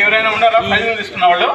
ఎవరైనా ఉన్నారా ప్రైజ్ తీసుకున్న వాళ్ళు?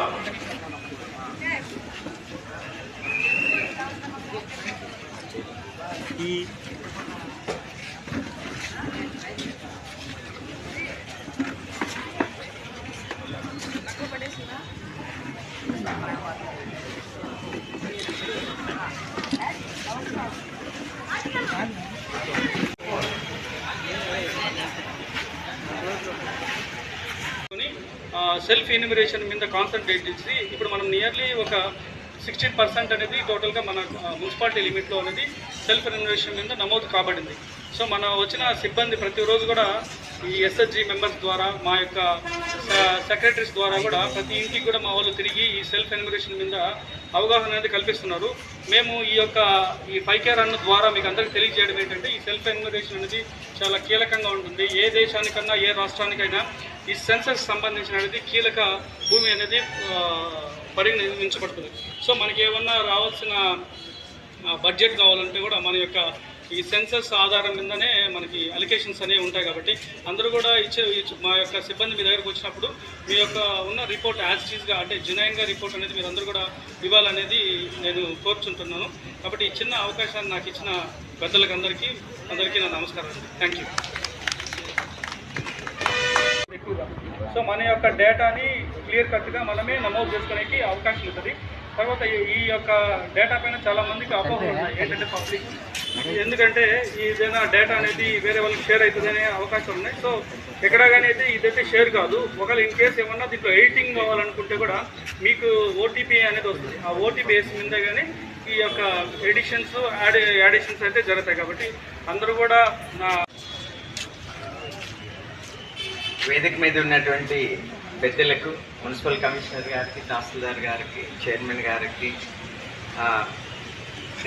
సెల్ఫ్ ఎన్యూమరేషన్ మీద కాన్సన్ట్రేట్ చేసి ఇప్పుడు మనం నియర్లీ ఒక 16% అనేది టోటల్గా మన మున్సిపాలిటీ లిమిట్లో అనేది సెల్ఫ్ ఎన్యూమరేషన్ మీద నమోదు కాబడింది. సో మన వచ్చిన సిబ్బంది ప్రతిరోజు కూడా ఈ ఎస్ఎస్జి మెంబర్స్ ద్వారా మా యొక్క సెక్రటరీస్ ద్వారా కూడా ప్రతి ఇంటికి కూడా మా వాళ్ళు తిరిగి ఈ సెల్ఫ్ ఎన్యూమరేషన్ మీద అవగాహన అనేది కల్పిస్తున్నారు. మేము ఈ 5K రన్ ద్వారా మీకు అందరికీ తెలియజేయడం ఏంటంటే ఈ సెల్ఫ్ ఎన్యూమరేషన్ అనేది చాలా కీలకంగా ఉంటుంది. ఏ దేశానికన్నా ఏ రాష్ట్రానికైనా ఈ సెన్సస్ సంబంధించినది కీలక భూమి అనేది పరిగణించబడుతుంది. సో మనకి ఏమన్నా రావాల్సిన బడ్జెట్ కావాలంటే కూడా మన యొక్క ఈ సెన్సస్ ఆధారం మీదనే మనకి అలికేషన్స్ అనేవి ఉంటాయి. కాబట్టి అందరూ కూడా మా యొక్క సిబ్బంది మీ దగ్గరకు వచ్చినప్పుడు మీ యొక్క ఉన్న రిపోర్ట్ యాజ్ చీజ్గా అంటే జెన్యూన్గా రిపోర్ట్ అనేది మీరు అందరూ కూడా ఇవ్వాలనేది నేను కోరుచుంటున్నాను. కాబట్టి ఈ చిన్న అవకాశాన్ని నాకు ఇచ్చిన పెద్దలకు అందరికీ నా నమస్కారం అండి. Thank you. ఎక్కువగా సో మన యొక్క డేటాని క్లియర్ కట్గా మనమే నమోదు చేసుకోవడానికి అవకాశం ఉంటుంది. తర్వాత ఈ యొక్క డేటా పైన చాలామందికి అపోహలు ఉన్నాయి. ఏంటంటే పబ్లిక్ ఎందుకంటే ఏదైనా డేటా అనేది వేరే వాళ్ళకి షేర్ అవుతుంది అనే అవకాశాలు ఉన్నాయి. సో ఎక్కడా కానీ అయితే ఇదైతే షేర్ కాదు. ఒకవేళ ఇన్ కేసు ఏమన్నా దీంట్లో ఎడిటింగ్ కావాలనుకుంటే కూడా మీకు ఓటీపీ అనేది వస్తుంది. ఆ ఓటీపీ బేస్ మీద కానీ ఈ యొక్క యాడిషన్స్ అయితే జరుగుతాయి. కాబట్టి అందరూ కూడా వేదిక మీద ఉన్నటువంటి పెద్దలకు, మున్సిపల్ కమిషనర్ గారికి, తహసీల్దార్ గారికి, చైర్మన్ గారికి,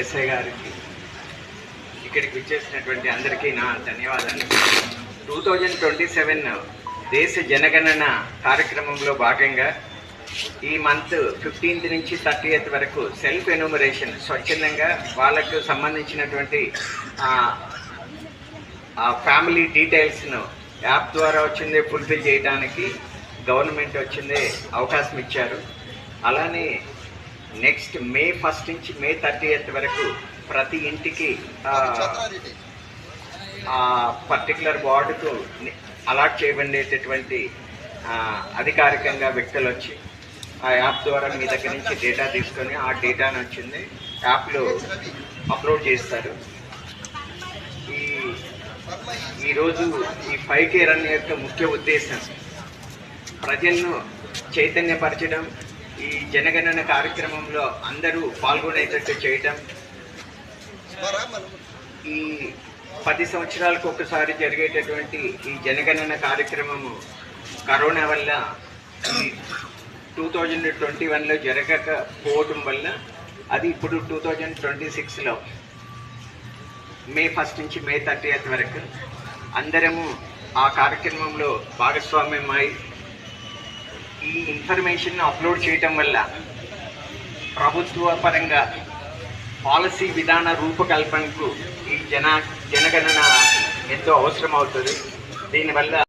ఎస్ఐ గారికి, ఇక్కడికి విచ్చేసినటువంటి అందరికీ నా ధన్యవాదాలు. 2027 దేశ జనగణన కార్యక్రమంలో భాగంగా ఈ మంత్ 15th నుంచి 30th వరకు సెల్ఫ్ ఎన్యూమరేషన్ స్వచ్ఛందంగా వాళ్ళకు సంబంధించినటువంటి ఫ్యామిలీ డీటెయిల్స్ను యాప్ ద్వారా వచ్చిందే ఫుల్ఫిల్ చేయడానికి గవర్నమెంట్ వచ్చిందే అవకాశం ఇచ్చారు. అలానే నెక్స్ట్ May 1 నుంచి May 30th వరకు ప్రతి ఇంటికి పర్టికులర్ వార్డుకు అలాట్ చేయబడేటటువంటి అధికారికంగా వ్యక్తులు వచ్చి ఆ యాప్ ద్వారా మీ దగ్గర నుంచి డేటా తీసుకొని ఆ డేటాను వచ్చింది యాప్లో అప్లోడ్ చేస్తారు. ఈరోజు ఈ 5K రన్ యొక్క ముఖ్య ఉద్దేశం ప్రజలను చైతన్యపరచడం, ఈ జనగణన కార్యక్రమంలో అందరూ పాల్గొనేటట్టు చేయడం. ఈ 10 సంవత్సరాలకు ఒకసారి జరిగేటటువంటి ఈ జనగణన కార్యక్రమము కరోనా వల్ల 2021లో జరగకపోవటం వల్ల అది ఇప్పుడు 2026లో May 1 నుంచి May 30th వరకు అందరము ఆ కార్యక్రమంలో భాగస్వామ్యమై ఈ ఇన్ఫర్మేషన్ అప్లోడ్ చేయటం వల్ల ప్రభుత్వ పరంగా పాలసీ విధాన రూపకల్పనకు ఈ జనగణన ఎంతో అవసరం అవుతుంది. దీనివల్ల